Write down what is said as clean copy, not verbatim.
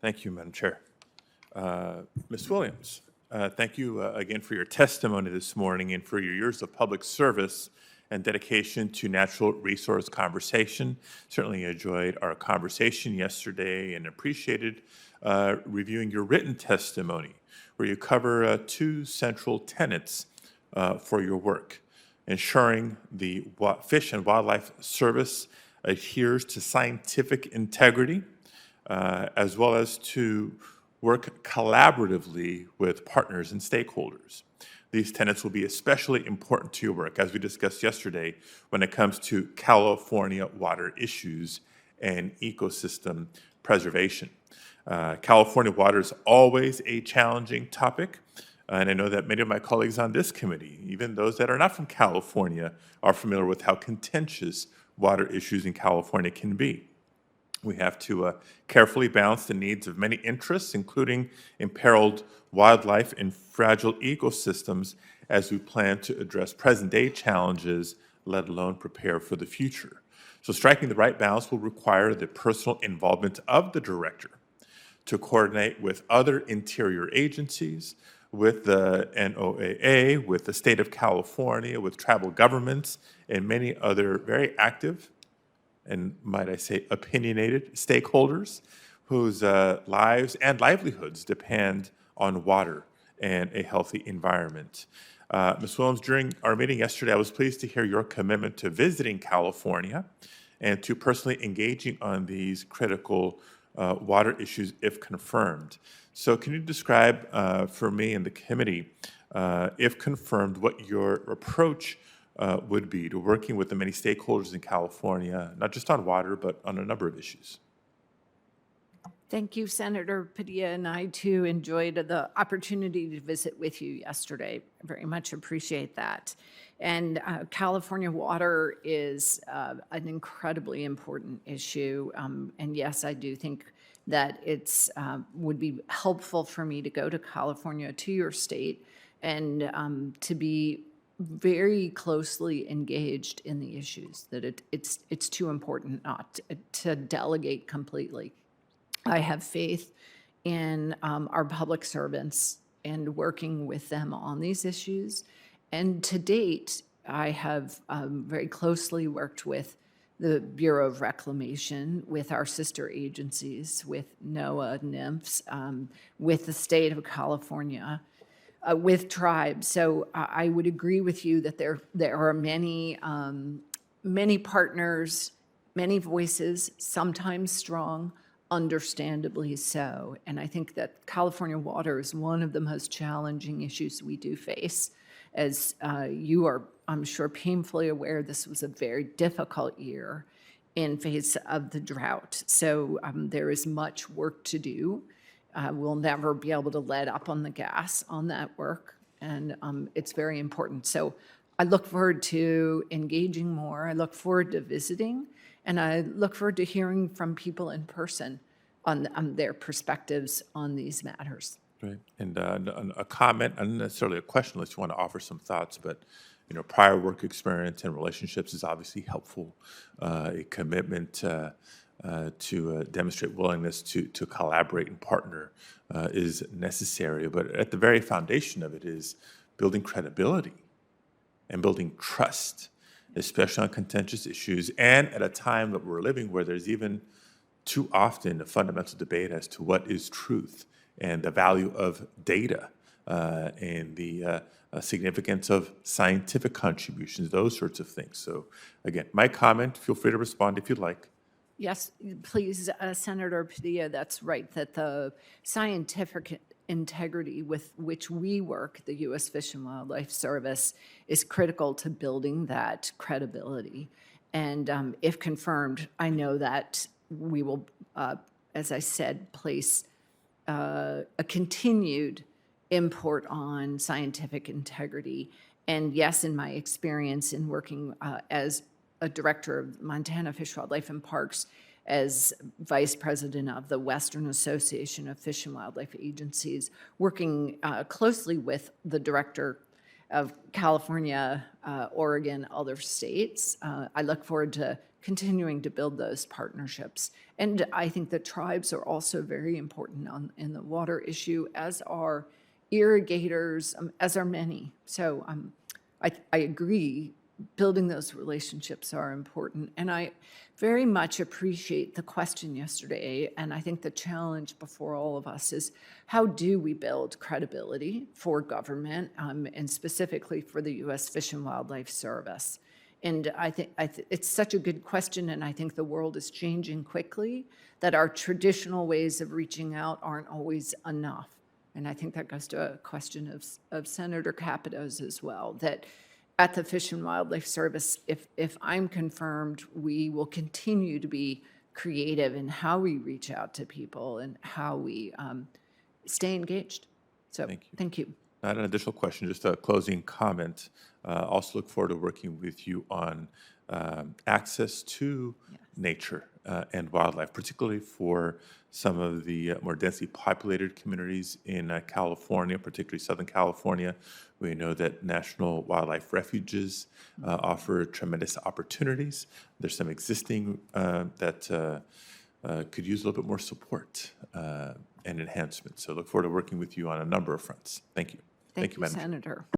Thank you, Madam Chair. Ms. Williams, thank you again for your testimony this morning and for your years of public service and dedication to natural resource conversation. Certainly enjoyed our conversation yesterday and appreciated reviewing your written testimony, where you cover two central tenets for your work: ensuring the Fish and Wildlife Service adheres to scientific integrity, as well as to work collaboratively with partners and stakeholders. These tenets will be especially important to your work, as we discussed yesterday, when it comes to California water issues and ecosystem preservation. California water is always a challenging topic, and I know that many of my colleagues on this committee, even those that are not from California, are familiar with how contentious water issues in California can be. We have to carefully balance the needs of many interests, including imperiled wildlife and fragile ecosystems, as we plan to address present-day challenges, let alone prepare for the future. So striking the right balance will require the personal involvement of the director to coordinate with other interior agencies, with the NOAA, with the state of California, with tribal governments, and many other very active and, might I say, opinionated stakeholders whose lives and livelihoods depend on water and a healthy environment. Ms. Williams, during our meeting yesterday, I was pleased to hear your commitment to visiting California and to personally engaging on these critical water issues if confirmed. So can you describe for me and the committee, if confirmed, what your approach would be to working with the many stakeholders in California, not just on water, but on a number of issues? Thank you, Senator Padilla, and I too enjoyed the opportunity to visit with you yesterday. I very much appreciate that. And California water is an incredibly important issue. And yes, I do think that it's would be helpful for me to go to California, to your state, and to be very closely engaged in the issues, that it's too important not to delegate completely. I have faith in our public servants and working with them on these issues. And to date, I have very closely worked with the Bureau of Reclamation, with our sister agencies, with NOAA, NIMFS, with the state of California, with tribes. So I would agree with you that there are many partners, many voices, sometimes strong, understandably so. And I think that California water is one of the most challenging issues we do face. As you are, I'm sure, painfully aware, this was a very difficult year in face of the drought. So there is much work to do. We'll never be able to let up on the gas on that work, and it's very important. So I look forward to engaging more. I look forward to visiting, and I look forward to hearing from people in person on their perspectives on these matters. Right. And a comment, not necessarily a question, unless you want to offer some thoughts, but prior work experience and relationships is obviously helpful. A commitment to demonstrate willingness to collaborate and partner is necessary. But at the very foundation of it is building credibility and building trust, especially on contentious issues, and at a time that we're living where there's even too often a fundamental debate as to what is truth and the value of data and the significance of scientific contributions, those sorts of things. So again, my comment, feel free to respond if you'd like. Yes, please, Senator Padilla, that's right, that the scientific integrity with which we work, the U.S. Fish and Wildlife Service, is critical to building that credibility. And if confirmed, I know that we will, as I said, place a continued import on scientific integrity. And yes, in my experience in working as a director of Montana Fish, Wildlife, and Parks, as vice president of the Western Association of Fish and Wildlife Agencies, working closely with the director of California, Oregon, other states. I look forward to continuing to build those partnerships. And I think the tribes are also very important in the water issue, as are irrigators, as are many. So I agree, building those relationships are important. And I very much appreciate the question yesterday. And I think the challenge before all of us is, how do we build credibility for government, and specifically for the U.S. Fish and Wildlife Service? And I think it's such a good question, and I think the world is changing quickly, that our traditional ways of reaching out aren't always enough. And I think that goes to a question of Senator Capito's as well, that at the Fish and Wildlife Service, if I'm confirmed, we will continue to be creative in how we reach out to people and how we stay engaged. So thank you. Not an additional question, just a closing comment. Also look forward to working with you on access to nature and wildlife, particularly for some of the more densely populated communities in California, particularly Southern California. We know that national wildlife refuges offer tremendous opportunities. There's some existing that could use a little bit more support and enhancement. So look forward to working with you on a number of fronts. Thank you. Thank you, Madam Chair. Senator.